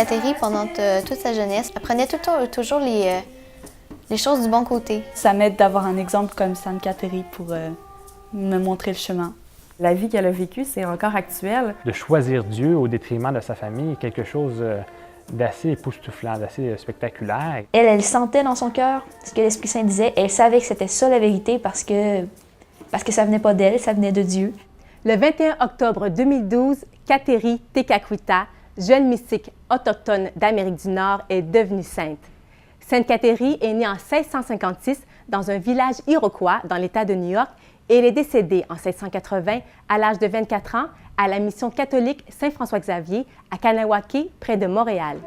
Catherine pendant toute sa jeunesse. Elle prenait toujours les choses du bon côté. Ça m'aide d'avoir un exemple comme Sainte Catherine pour me montrer le chemin. La vie qu'elle a vécue, c'est encore actuel. De choisir Dieu au détriment de sa famille est quelque chose d'assez époustouflant, d'assez spectaculaire. Elle sentait dans son cœur ce que l'Esprit Saint disait. Elle savait que c'était ça la vérité parce que ça venait pas d'elle, ça venait de Dieu. Le 21 octobre 2012, Catherine Tekakwitha, jeune mystique autochtone d'Amérique du Nord, est devenue sainte. Sainte Catherine est née en 1656 dans un village iroquois dans l'État de New York et elle est décédée en 1680 à l'âge de 24 ans à la mission catholique Saint-François-Xavier à Kanawake, près de Montréal.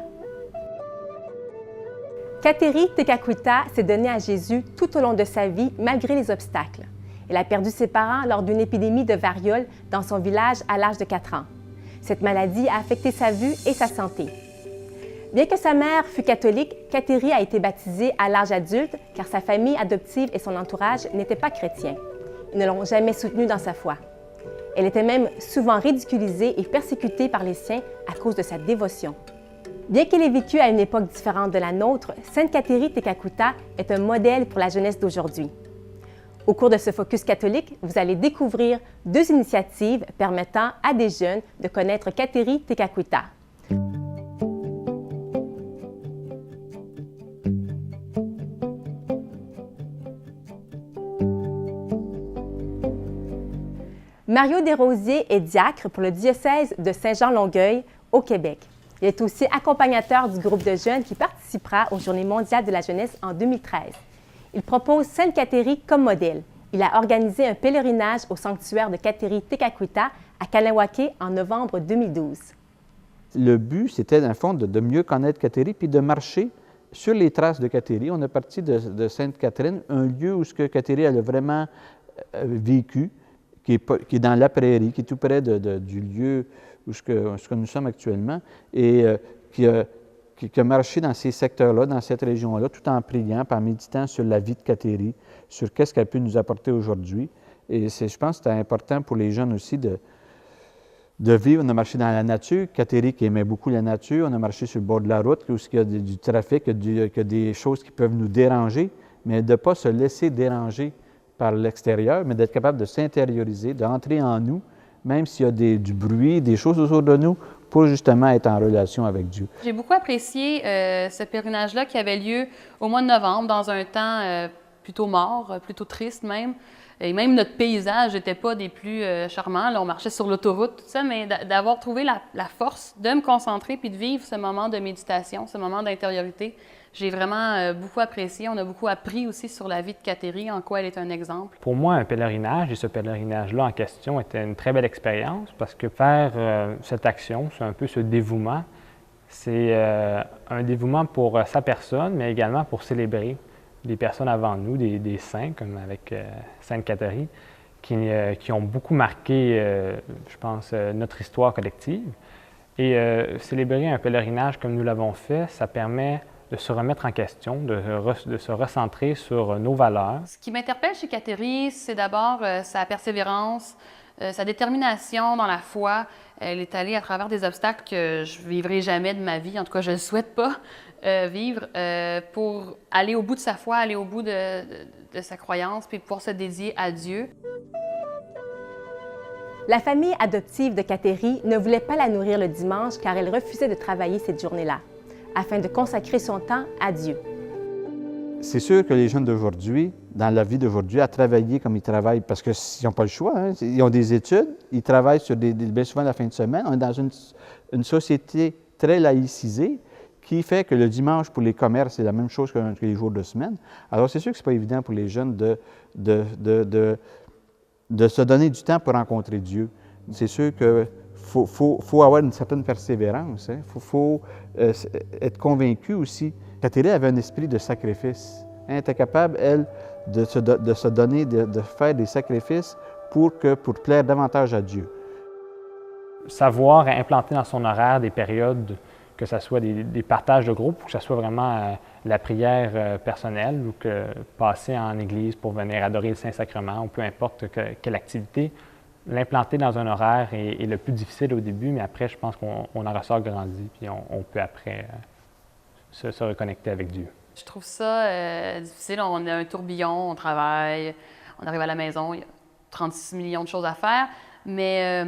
Catherine Tekakwitha s'est donnée à Jésus tout au long de sa vie malgré les obstacles. Elle a perdu ses parents lors d'une épidémie de variole dans son village à l'âge de 4 ans. Cette maladie a affecté sa vue et sa santé. Bien que sa mère fût catholique, Catherine a été baptisée à l'âge adulte car sa famille adoptive et son entourage n'étaient pas chrétiens. Ils ne l'ont jamais soutenue dans sa foi. Elle était même souvent ridiculisée et persécutée par les siens à cause de sa dévotion. Bien qu'elle ait vécu à une époque différente de la nôtre, Sainte Catherine Tekakwitha est un modèle pour la jeunesse d'aujourd'hui. Au cours de ce Focus catholique, vous allez découvrir 2 initiatives permettant à des jeunes de connaître Catherine Tekakwitha. Mario Desrosiers est diacre pour le diocèse de Saint-Jean-Longueuil, au Québec. Il est aussi accompagnateur du groupe de jeunes qui participera aux Journées mondiales de la jeunesse en 2013. Il propose Sainte Catherine comme modèle. Il a organisé un pèlerinage au sanctuaire de Catherine Tekakwitha à Kanawake en novembre 2012. Le but, c'était, dans le fond, de mieux connaître Catherine puis de marcher sur les traces de Catherine. On est parti de Sainte Catherine, un lieu où Catherine elle a vraiment vécu, qui est dans la prairie, qui est tout près du lieu où nous sommes actuellement, et qui a marché dans ces secteurs-là, dans cette région-là, tout en priant, en méditant sur la vie de Catherine, sur qu'est-ce qu'elle peut nous apporter aujourd'hui. Et je pense que c'est important pour les jeunes aussi de vivre. On a marché dans la nature, Catherine qui aimait beaucoup la nature, on a marché sur le bord de la route, où il y a du trafic, il y a des choses qui peuvent nous déranger, mais de ne pas se laisser déranger par l'extérieur, mais d'être capable de s'intérioriser, d'entrer en nous, même s'il y a du bruit, des choses autour de nous, pour justement être en relation avec Dieu. J'ai beaucoup apprécié ce pèlerinage-là qui avait lieu au mois de novembre, dans un temps plutôt mort, plutôt triste même. Et même notre paysage n'était pas des plus charmants. Là, on marchait sur l'autoroute, tout ça, mais d'avoir trouvé la force de me concentrer puis de vivre ce moment de méditation, ce moment d'intériorité. J'ai vraiment beaucoup apprécié. On a beaucoup appris aussi sur la vie de Catherine, en quoi elle est un exemple. Pour moi, un pèlerinage, et ce pèlerinage-là en question, était une très belle expérience parce que faire cette action, c'est un peu ce dévouement, c'est un dévouement pour sa personne, mais également pour célébrer des personnes avant nous, des saints, comme avec Sainte Catherine, qui ont beaucoup marqué, je pense, notre histoire collective. Et célébrer un pèlerinage comme nous l'avons fait, ça permet de se remettre en question, de se recentrer sur nos valeurs. Ce qui m'interpelle chez Catherine, c'est d'abord sa persévérance, sa détermination dans la foi. Elle est allée à travers des obstacles que je ne vivrai jamais de ma vie, en tout cas je ne le souhaite pas vivre, pour aller au bout de sa foi, aller au bout de sa croyance, puis pouvoir se dédier à Dieu. La famille adoptive de Catherine ne voulait pas la nourrir le dimanche car elle refusait de travailler cette journée-là, afin de consacrer son temps à Dieu. C'est sûr que les jeunes d'aujourd'hui, dans la vie d'aujourd'hui, à travailler comme ils travaillent, parce qu'ils n'ont pas le choix, hein, ils ont des études, ils travaillent bien souvent la fin de semaine. On est dans une société très laïcisée qui fait que le dimanche, pour les commerces, c'est la même chose que les jours de semaine. Alors, c'est sûr que ce n'est pas évident pour les jeunes de se donner du temps pour rencontrer Dieu. C'est sûr qu'il faut avoir une certaine persévérance. Il faut être convaincu aussi. Catherine avait un esprit de sacrifice. Elle était capable, elle, de se donner, de faire des sacrifices pour plaire davantage à Dieu. Savoir implanter dans son horaire des périodes, que ce soit des partages de groupe, ou que ce soit vraiment la prière personnelle, ou que passer en église pour venir adorer le Saint-Sacrement, ou peu importe quelle activité, l'implanter dans un horaire est le plus difficile au début, mais après, je pense qu'on en ressort grandi, puis on peut après se reconnecter avec Dieu. Je trouve ça difficile. On a un tourbillon, on travaille, on arrive à la maison, il y a 36 millions de choses à faire. Mais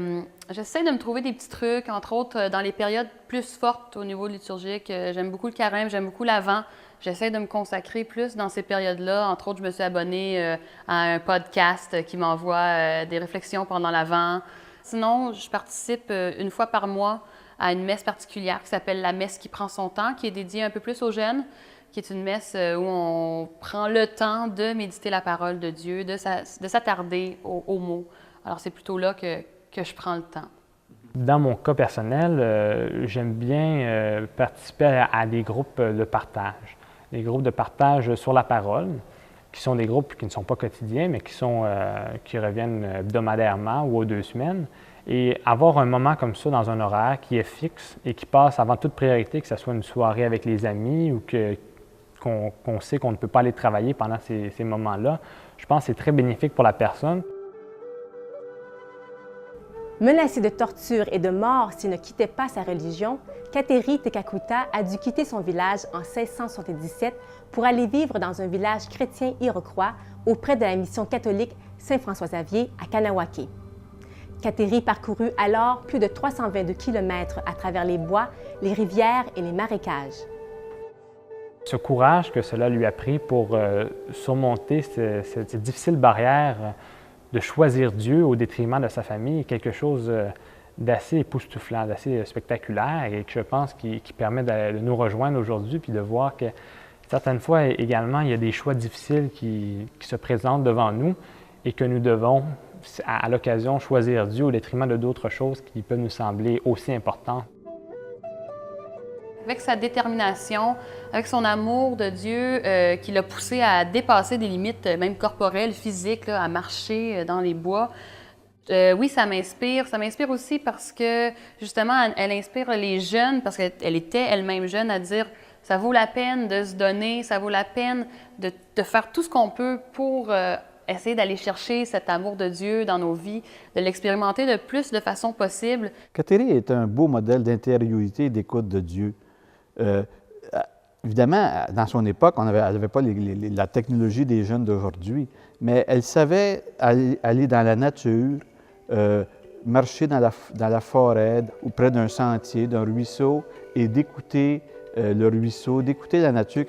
j'essaie de me trouver des petits trucs, entre autres dans les périodes plus fortes au niveau liturgique. J'aime beaucoup le carême, j'aime beaucoup l'Avent. J'essaie de me consacrer plus dans ces périodes-là. Entre autres, je me suis abonnée à un podcast qui m'envoie des réflexions pendant l'Avent. Sinon, je participe une fois par mois à une messe particulière qui s'appelle la messe qui prend son temps, qui est dédiée un peu plus aux jeunes, qui est une messe où on prend le temps de méditer la parole de Dieu, de s'attarder aux mots. Alors, c'est plutôt là que je prends le temps. Dans mon cas personnel, j'aime bien participer à des groupes de partage. Des groupes de partage sur la parole, qui sont des groupes qui ne sont pas quotidiens, mais qui reviennent hebdomadairement ou aux 2 semaines. Et avoir un moment comme ça dans un horaire qui est fixe et qui passe avant toute priorité, que ce soit une soirée avec les amis ou qu'on sait qu'on ne peut pas aller travailler pendant ces moments-là, je pense que c'est très bénéfique pour la personne. Menacé de torture et de mort s'il ne quittait pas sa religion, Kateri Tekakwitha a dû quitter son village en 1677 pour aller vivre dans un village chrétien iroquois auprès de la mission catholique Saint-François-Xavier à Kanawake. Kateri parcourut alors plus de 322 km à travers les bois, les rivières et les marécages. Ce courage que cela lui a pris pour surmonter cette difficile barrière de choisir Dieu au détriment de sa famille est quelque chose d'assez époustouflant, d'assez spectaculaire et que je pense qui permet de nous rejoindre aujourd'hui puis de voir que certaines fois également, il y a des choix difficiles qui se présentent devant nous et que nous devons, à l'occasion, choisir Dieu au détriment de d'autres choses qui peuvent nous sembler aussi importantes. Avec sa détermination, avec son amour de Dieu qui l'a poussé à dépasser des limites, même corporelles, physiques, là, à marcher dans les bois. Oui, ça m'inspire. Ça m'inspire aussi parce que, justement, elle inspire les jeunes, parce qu'elle était elle-même jeune, à dire « ça vaut la peine de se donner, ça vaut la peine de faire tout ce qu'on peut pour essayer d'aller chercher cet amour de Dieu dans nos vies, de l'expérimenter le plus de façon possible. » Kateri est un beau modèle d'intériorité et d'écoute de Dieu. Évidemment, dans son époque, elle n'avait pas la technologie des jeunes d'aujourd'hui, mais elle savait aller dans la nature, marcher dans la forêt ou près d'un sentier, d'un ruisseau, et d'écouter le ruisseau, d'écouter la nature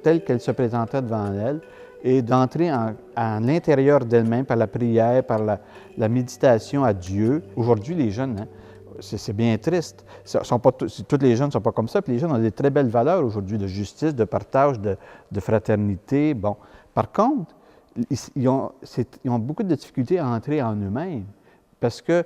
telle qu'elle se présentait devant elle, et d'entrer à l'intérieur d'elle-même par la prière, par la méditation à Dieu. Aujourd'hui, les jeunes, hein, c'est bien triste. Tous les jeunes ne sont pas comme ça, puis les jeunes ont des très belles valeurs aujourd'hui de justice, de partage, de fraternité. Bon. Par contre, ils ont beaucoup de difficultés à entrer en eux-mêmes parce que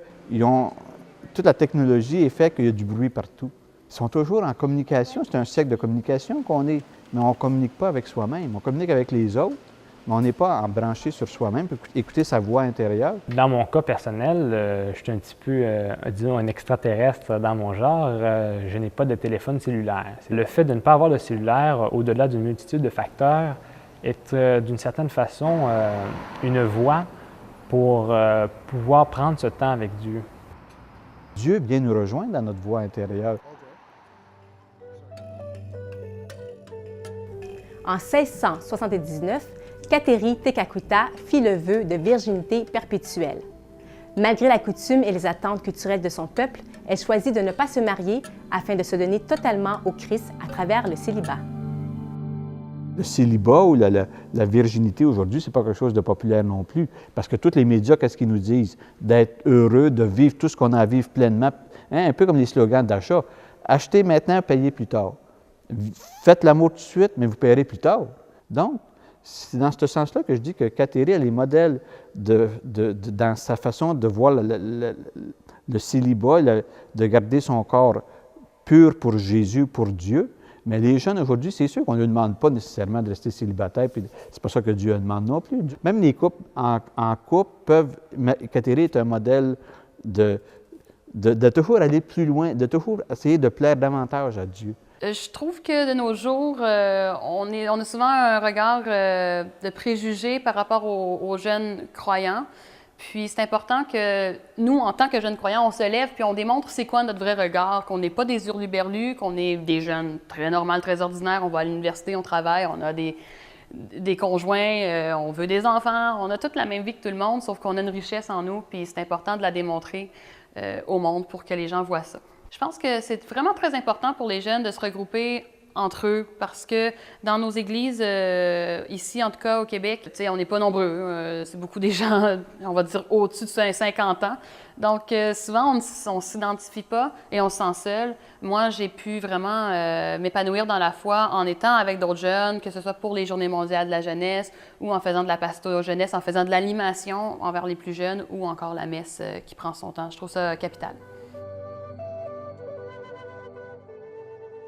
toute la technologie est faite qu'il y a du bruit partout. Ils sont toujours en communication. C'est un siècle de communication qu'on est, mais on ne communique pas avec soi-même. On communique avec les autres, mais on n'est pas branché sur soi-même pour écouter sa voix intérieure. Dans mon cas personnel, je suis un petit peu, disons, un extraterrestre dans mon genre. Je n'ai pas de téléphone cellulaire. Le fait de ne pas avoir de cellulaire, au-delà d'une multitude de facteurs, est d'une certaine façon une voie pour pouvoir prendre ce temps avec Dieu. Dieu vient nous rejoindre dans notre voie intérieure. En 1679, Kateri Tekakwitha fit le vœu de virginité perpétuelle. Malgré la coutume et les attentes culturelles de son peuple, elle choisit de ne pas se marier afin de se donner totalement au Christ à travers le célibat. Le célibat ou la virginité aujourd'hui, ce n'est pas quelque chose de populaire non plus, parce que tous les médias, qu'est-ce qu'ils nous disent? D'être heureux, de vivre tout ce qu'on a à vivre pleinement, hein? Un peu comme les slogans d'achat. Achetez maintenant, payez plus tard. Faites l'amour tout de suite, mais vous paierez plus tard. Donc, c'est dans ce sens-là que je dis que Kateri, elle est modèle dans sa façon de voir le célibat, de garder son corps pur pour Jésus, pour Dieu. Mais les jeunes aujourd'hui, c'est sûr qu'on ne leur demande pas nécessairement de rester célibataire, puis c'est pas ça que Dieu demande non plus. Même les couples en couple peuvent... Kateri est un modèle de toujours aller plus loin, de toujours essayer de plaire davantage à Dieu. Je trouve que de nos jours, on a souvent un regard de préjugés par rapport aux jeunes croyants. Puis c'est important que nous, en tant que jeunes croyants, on se lève puis on démontre c'est quoi notre vrai regard, qu'on n'est pas des hurluberlus, qu'on est des jeunes très normaux, très ordinaires. On va à l'université, on travaille, on a des conjoints, on veut des enfants, on a toute la même vie que tout le monde, sauf qu'on a une richesse en nous, puis c'est important de la démontrer au monde pour que les gens voient ça. Je pense que c'est vraiment très important pour les jeunes de se regrouper entre eux, parce que dans nos églises, ici, en tout cas au Québec, tu sais, on n'est pas nombreux. C'est beaucoup des gens, on va dire, au-dessus de 50 ans. Donc, souvent, on ne s'identifie pas et on se sent seul. Moi, j'ai pu vraiment m'épanouir dans la foi en étant avec d'autres jeunes, que ce soit pour les Journées mondiales de la jeunesse ou en faisant de la pastoral jeunesse, en faisant de l'animation envers les plus jeunes ou encore la messe qui prend son temps. Je trouve ça capital.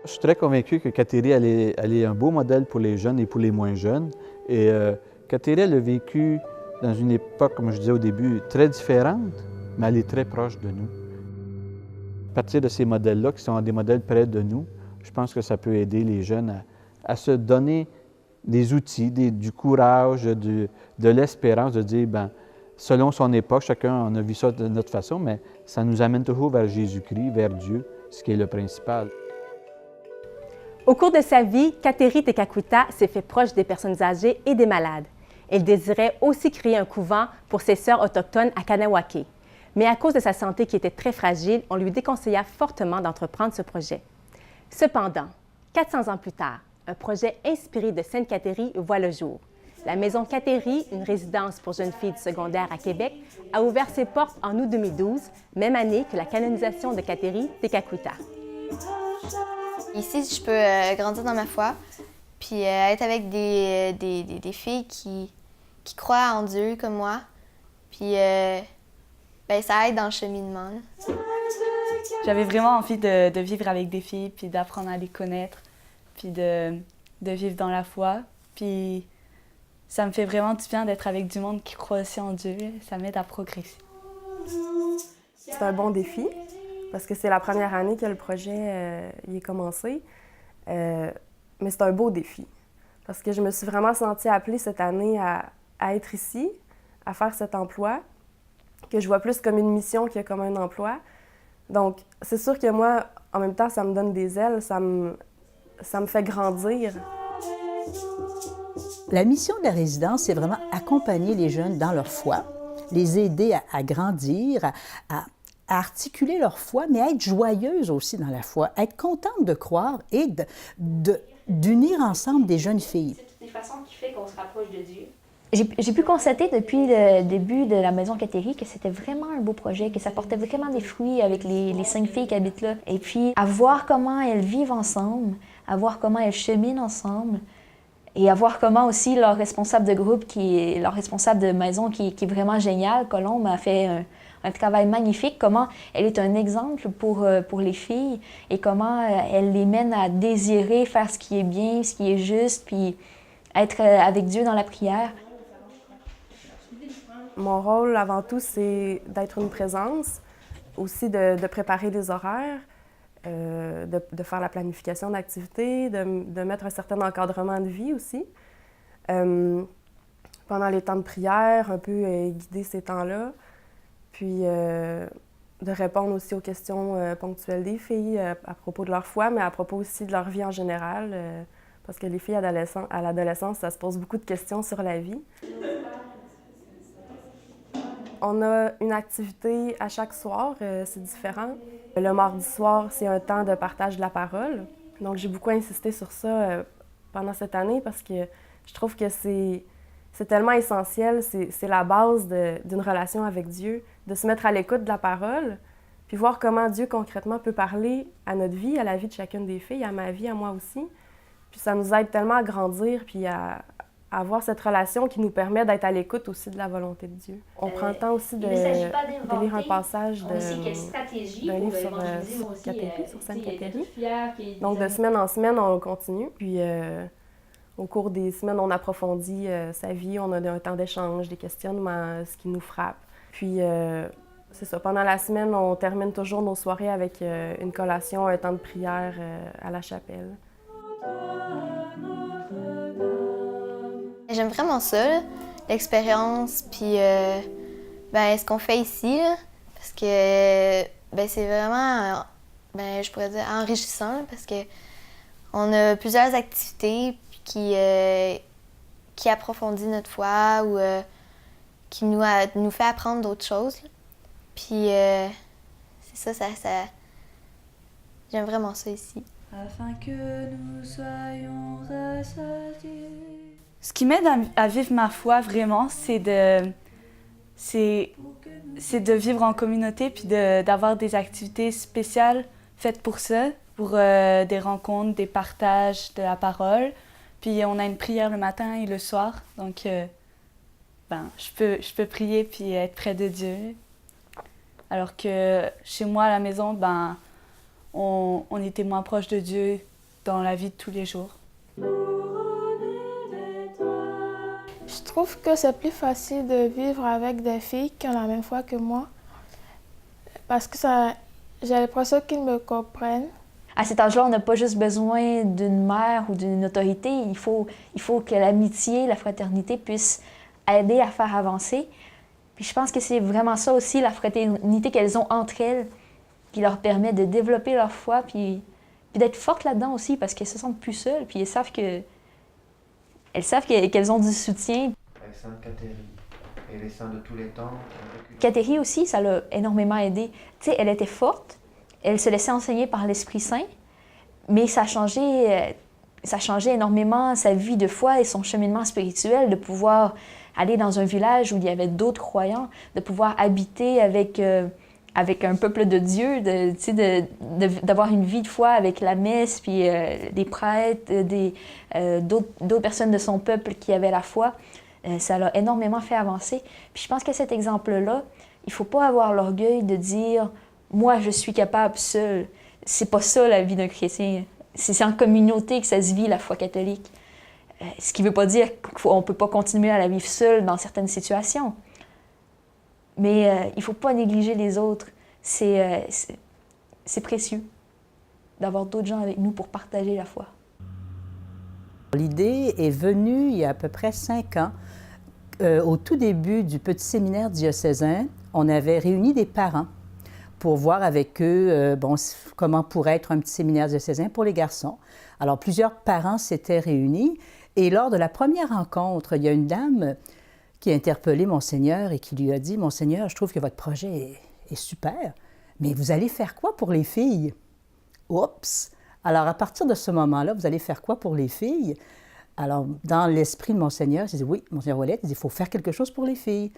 Je suis très convaincu que Kateri, elle est un beau modèle pour les jeunes et pour les moins jeunes. Et Kateri, elle a vécu dans une époque, comme je disais au début, très différente, mais elle est très proche de nous. À partir de ces modèles-là, qui sont des modèles près de nous, je pense que ça peut aider les jeunes à se donner des outils, du courage, de l'espérance, de dire, bien, selon son époque, chacun en a vu ça de notre façon, mais ça nous amène toujours vers Jésus-Christ, vers Dieu, ce qui est le principal. Au cours de sa vie, Kateri Tekakwitha s'est fait proche des personnes âgées et des malades. Elle désirait aussi créer un couvent pour ses sœurs autochtones à Kanawake. Mais à cause de sa santé qui était très fragile, on lui déconseilla fortement d'entreprendre ce projet. Cependant, 400 ans plus tard, un projet inspiré de Sainte Kateri voit le jour. La Maison Kateri, une résidence pour jeunes filles du secondaire à Québec, a ouvert ses portes en août 2012, même année que la canonisation de Kateri Tekakwitha. Ici, je peux grandir dans ma foi, puis être avec des filles qui croient en Dieu comme moi. Puis ben, ça aide dans le cheminement. J'avais vraiment envie de vivre avec des filles, puis d'apprendre à les connaître, puis de vivre dans la foi. Puis ça me fait vraiment du bien d'être avec du monde qui croit aussi en Dieu. Ça m'aide à progresser. C'est un bon défi, parce que c'est la première année que le projet y est commencé. Mais c'est un beau défi, parce que je me suis vraiment sentie appelée cette année à être ici, à faire cet emploi, que je vois plus comme une mission que comme un emploi. Donc, c'est sûr que moi, en même temps, ça me donne des ailes, ça me fait grandir. La mission de la résidence, c'est vraiment accompagner les jeunes dans leur foi, les aider à grandir, à articuler leur foi, mais à être joyeuse aussi dans la foi, être contente de croire et d'unir ensemble des jeunes filles. C'est une façon qui fait qu'on se rapproche de Dieu. J'ai pu constater depuis le début de la Maison Kateri que c'était vraiment un beau projet, que ça portait vraiment des fruits avec les 5 filles qui habitent là. Et puis, à voir comment elles vivent ensemble, à voir comment elles cheminent ensemble, et à voir comment aussi leur responsable de groupe, leur responsable de maison qui est vraiment génial, Colombe, a fait un travail magnifique, comment elle est un exemple pour les filles et comment elle les mène à désirer faire ce qui est bien, ce qui est juste, puis être avec Dieu dans la prière. Mon rôle, avant tout, c'est d'être une présence, aussi de préparer les horaires, de faire la planification d'activités, de mettre un certain encadrement de vie aussi. Pendant les temps de prière, un peu guider ces temps-là. Puis de répondre aussi aux questions ponctuelles des filles à propos de leur foi, mais à propos aussi de leur vie en général, parce que les filles à l'adolescence, ça se pose beaucoup de questions sur la vie. On a une activité à chaque soir, c'est différent. Le mardi soir, c'est un temps de partage de la parole. Donc j'ai beaucoup insisté sur ça pendant cette année parce que je trouve que c'est tellement essentiel, c'est la base d'une relation avec Dieu, de se mettre à l'écoute de la parole, puis voir comment Dieu concrètement peut parler à notre vie, à la vie de chacune des filles, à ma vie, à moi aussi. Puis ça nous aide tellement à grandir, puis à avoir cette relation qui nous permet d'être à l'écoute aussi de la volonté de Dieu. On prend le temps aussi de lire un passage d'un livre sur Kateri, sur Sainte Kateri. Donc de semaine en semaine, on continue. Puis au cours des semaines, on approfondit sa vie, on a un temps d'échange, des questionnements, ce qui nous frappe. Puis c'est ça, pendant la semaine, on termine toujours nos soirées avec une collation, un temps de prière à la chapelle. J'aime vraiment ça, l'expérience, puis Ben, ce qu'on fait ici, là, parce que ben, c'est vraiment, ben, je pourrais dire, enrichissant, là, parce que on a plusieurs activités qui approfondissent notre foi ou qui nous fait apprendre d'autres choses. Là. Puis c'est ça, j'aime vraiment ça ici. Afin que nous soyons rassasiés. Ce qui m'aide à vivre ma foi vraiment, c'est de vivre en communauté puis d'avoir des activités spéciales faites pour ça, pour des rencontres, des partages de la parole. Puis on a une prière le matin et le soir, donc je peux prier puis être près de Dieu. Alors que chez moi à la maison, on était moins proche de Dieu dans la vie de tous les jours. Je trouve que c'est plus facile de vivre avec des filles qui ont la même foi que moi parce que j'ai l'impression qu'ils me comprennent. À cet âge-là, on n'a pas juste besoin d'une mère ou d'une autorité. Il faut que l'amitié, la fraternité puissent aider à faire avancer. Puis je pense que c'est vraiment ça aussi, la fraternité qu'elles ont entre elles, qui leur permet de développer leur foi, puis d'être fortes là-dedans aussi, parce qu'elles se sentent plus seules, puis elles savent qu'elles ont du soutien. Sainte Cathérie et les saints de tous les temps. Cathérie aussi, ça l'a énormément aidée. Tu sais, elle était forte, elle se laissait enseigner par l'Esprit Saint, mais ça a changé énormément sa vie de foi et son cheminement spirituel, de pouvoir aller dans un village où il y avait d'autres croyants, de pouvoir habiter avec un peuple de Dieu, d'avoir une vie de foi avec la messe, puis des prêtres, d'autres personnes de son peuple qui avaient la foi. Ça l'a énormément fait avancer. Puis je pense que cet exemple-là, il ne faut pas avoir l'orgueil de dire « moi, je suis capable seul ». C'est pas ça la vie d'un chrétien. C'est en communauté que ça se vit, la foi catholique. Ce qui ne veut pas dire qu'on ne peut pas continuer à la vivre seul dans certaines situations. Mais il ne faut pas négliger les autres. C'est précieux d'avoir d'autres gens avec nous pour partager la foi. L'idée est venue il y a à peu près 5 ans. Au tout début du petit séminaire diocésain, on avait réuni des parents pour voir avec eux comment pourrait être un petit séminaire diocésain pour les garçons. Alors, plusieurs parents s'étaient réunis et lors de la première rencontre, il y a une dame qui a interpellé Monseigneur et qui lui a dit « Monseigneur, je trouve que votre projet est super, mais vous allez faire quoi pour les filles? » Oups! Alors, à partir de ce moment-là, vous allez faire quoi pour les filles? Alors, dans l'esprit de Monseigneur, il dit « Oui, Monseigneur Ouellette, il faut faire quelque chose pour les filles. »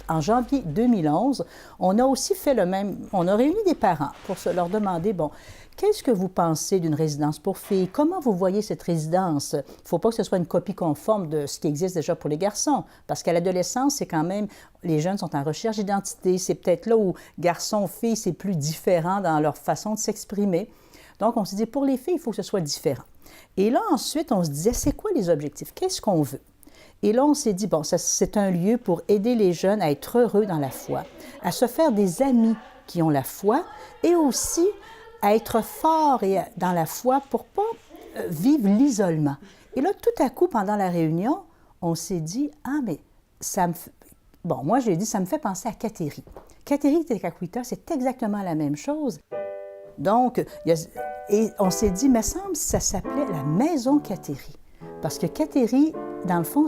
En janvier 2011, on a aussi fait le même. On a réuni des parents pour leur demander, bon, qu'est-ce que vous pensez d'une résidence pour filles? Comment vous voyez cette résidence? Il ne faut pas que ce soit une copie conforme de ce qui existe déjà pour les garçons, parce qu'à l'adolescence, c'est quand même, les jeunes sont en recherche d'identité. C'est peut-être là où garçons, filles, c'est plus différent dans leur façon de s'exprimer. Donc, on s'est dit, pour les filles, il faut que ce soit différent. Et là, ensuite, on se disait, c'est quoi les objectifs? Qu'est-ce qu'on veut? Et là, on s'est dit, bon, c'est un lieu pour aider les jeunes à être heureux dans la foi, à se faire des amis qui ont la foi et aussi à être forts dans la foi pour ne pas vivre l'isolement. Et là, tout à coup, pendant la réunion, on s'est dit, ah, mais ça me fait... Bon, moi, j'ai dit, ça me fait penser à Cathérie. Cathérie Tekakwitha, c'est exactement la même chose. Donc, et on s'est dit, mais semble que ça s'appelait la Maison Cathérie. Parce que Cathérie, dans le fond,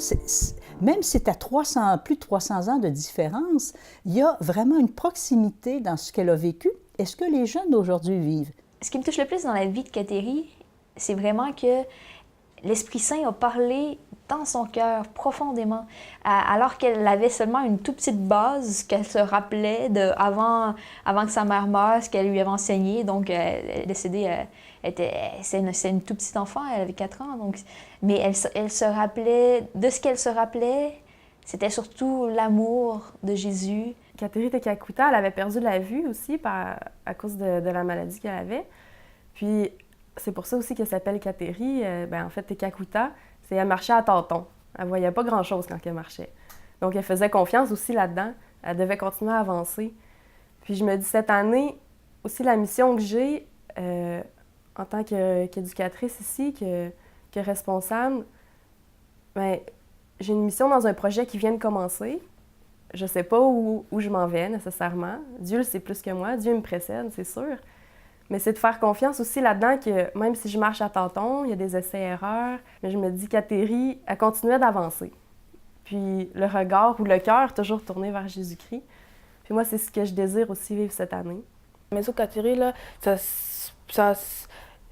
même si c'est à plus de 300 ans de différence, il y a vraiment une proximité dans ce qu'elle a vécu et ce que les jeunes d'aujourd'hui vivent. Ce qui me touche le plus dans la vie de Cathérie, c'est vraiment que l'Esprit Saint a parlé dans son cœur profondément, alors qu'elle avait seulement une toute petite base qu'elle se rappelait avant que sa mère meure, ce qu'elle lui avait enseigné. Donc, elle est décédée, c'est une toute petite enfant, elle avait 4 ans. Donc, mais elle se rappelait, de ce qu'elle se rappelait, c'était surtout l'amour de Jésus. Cathérie Tekakwitha, elle avait perdu la vue aussi à cause de la maladie qu'elle avait. Puis, c'est pour ça aussi qu'elle s'appelle Cathérie. En fait, Tekakwitha, c'est elle marchait à tâtons. Elle voyait pas grand-chose quand elle marchait. Donc, elle faisait confiance aussi là-dedans. Elle devait continuer à avancer. Puis, je me dis, cette année, aussi, la mission que j'ai en tant qu'éducatrice ici, que responsable, j'ai une mission dans un projet qui vient de commencer. Je ne sais pas où je m'en vais nécessairement. Dieu le sait plus que moi. Dieu me précède, c'est sûr. Mais c'est de faire confiance aussi là-dedans que même si je marche à tâtons, il y a des essais-erreurs, mais je me dis qu'Atterri, elle continuait d'avancer. Puis le regard ou le cœur toujours tourné vers Jésus-Christ. Puis moi, c'est ce que je désire aussi vivre cette année. La maison Catherine, là, ça se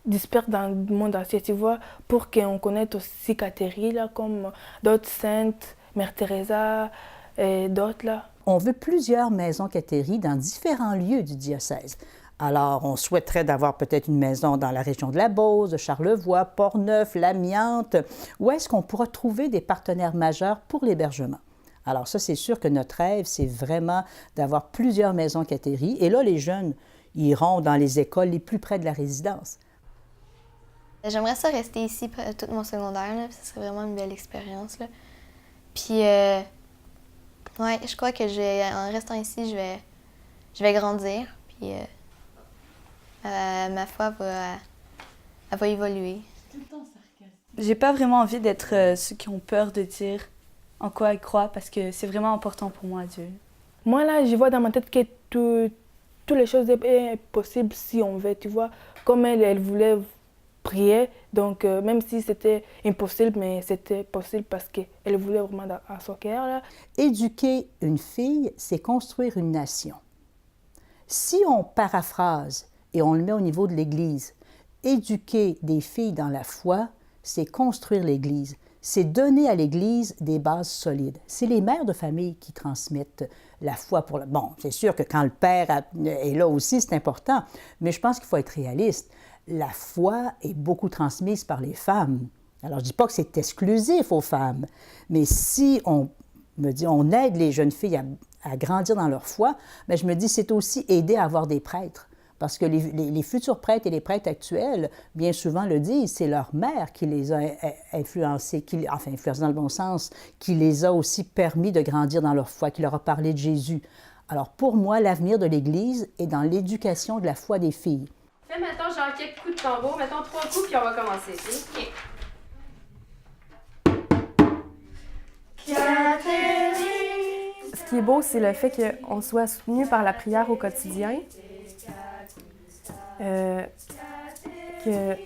disperse dans le monde entier, tu vois, pour qu'on connaisse aussi Catherine, là, comme d'autres saintes, Mère Teresa et d'autres, là. On veut plusieurs maisons Catherine dans différents lieux du diocèse. Alors, on souhaiterait d'avoir peut-être une maison dans la région de la Beauce, de Charlevoix, Portneuf, l'Amiante. Où est-ce qu'on pourra trouver des partenaires majeurs pour l'hébergement? Alors ça, c'est sûr que notre rêve, c'est vraiment d'avoir plusieurs maisons Catherine. Et là, les jeunes iront dans les écoles les plus près de la résidence. J'aimerais ça rester ici tout mon secondaire, là. Ce serait vraiment une belle expérience, là. Puis, ouais, je crois que en restant ici, je vais grandir. Puis, ma foi elle va évoluer. J'ai pas vraiment envie d'être ceux qui ont peur de dire en quoi ils croient parce que c'est vraiment important pour moi, Dieu. Moi, là, je vois dans ma tête que toutes les choses sont possibles si on veut, tu vois. Comme elle voulait prier, donc même si c'était impossible, mais c'était possible parce qu'elle voulait vraiment à son cœur, là. Éduquer une fille, c'est construire une nation. Si on paraphrase et on le met au niveau de l'Église, éduquer des filles dans la foi, c'est construire l'Église. C'est donner à l'Église des bases solides. C'est les mères de famille qui transmettent la foi pour le... Bon, c'est sûr que quand le père est là aussi, c'est important, mais je pense qu'il faut être réaliste. La foi est beaucoup transmise par les femmes. Alors, je ne dis pas que c'est exclusif aux femmes, mais si on aide les jeunes filles à grandir dans leur foi, bien, je me dis c'est aussi aider à avoir des prêtres. Parce que les futurs prêtres et les prêtres actuels, bien souvent le disent, c'est leur mère qui les a influencés, influencés dans le bon sens, qui les a aussi permis de grandir dans leur foi, qui leur a parlé de Jésus. Alors pour moi, l'avenir de l'Église est dans l'éducation de la foi des filles. Fais maintenant genre quelques coups de tambour, mettons 3 coups, puis on va commencer. OK. Ce qui est beau, c'est le fait qu'on soit soutenu par la prière au quotidien.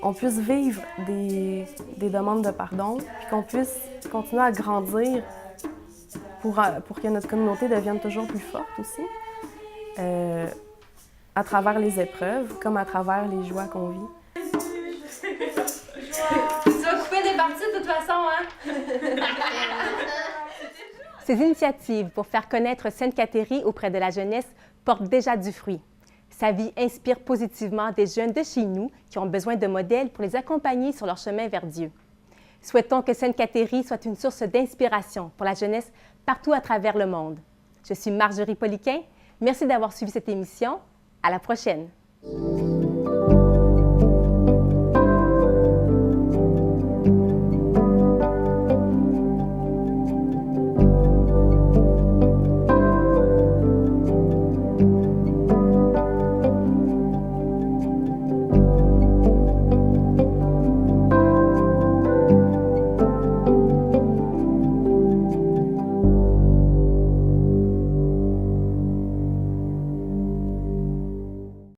Qu'on puisse vivre des demandes de pardon, puis qu'on puisse continuer à grandir pour que notre communauté devienne toujours plus forte aussi, à travers les épreuves, comme à travers les joies qu'on vit. Tu vas couper des parties de toute façon, hein? Ces initiatives pour faire connaître Sainte Catherine auprès de la jeunesse portent déjà du fruit. Sa vie inspire positivement des jeunes de chez nous qui ont besoin de modèles pour les accompagner sur leur chemin vers Dieu. Souhaitons que Sainte Catherine soit une source d'inspiration pour la jeunesse partout à travers le monde. Je suis Marjorie Poliquin. Merci d'avoir suivi cette émission. À la prochaine.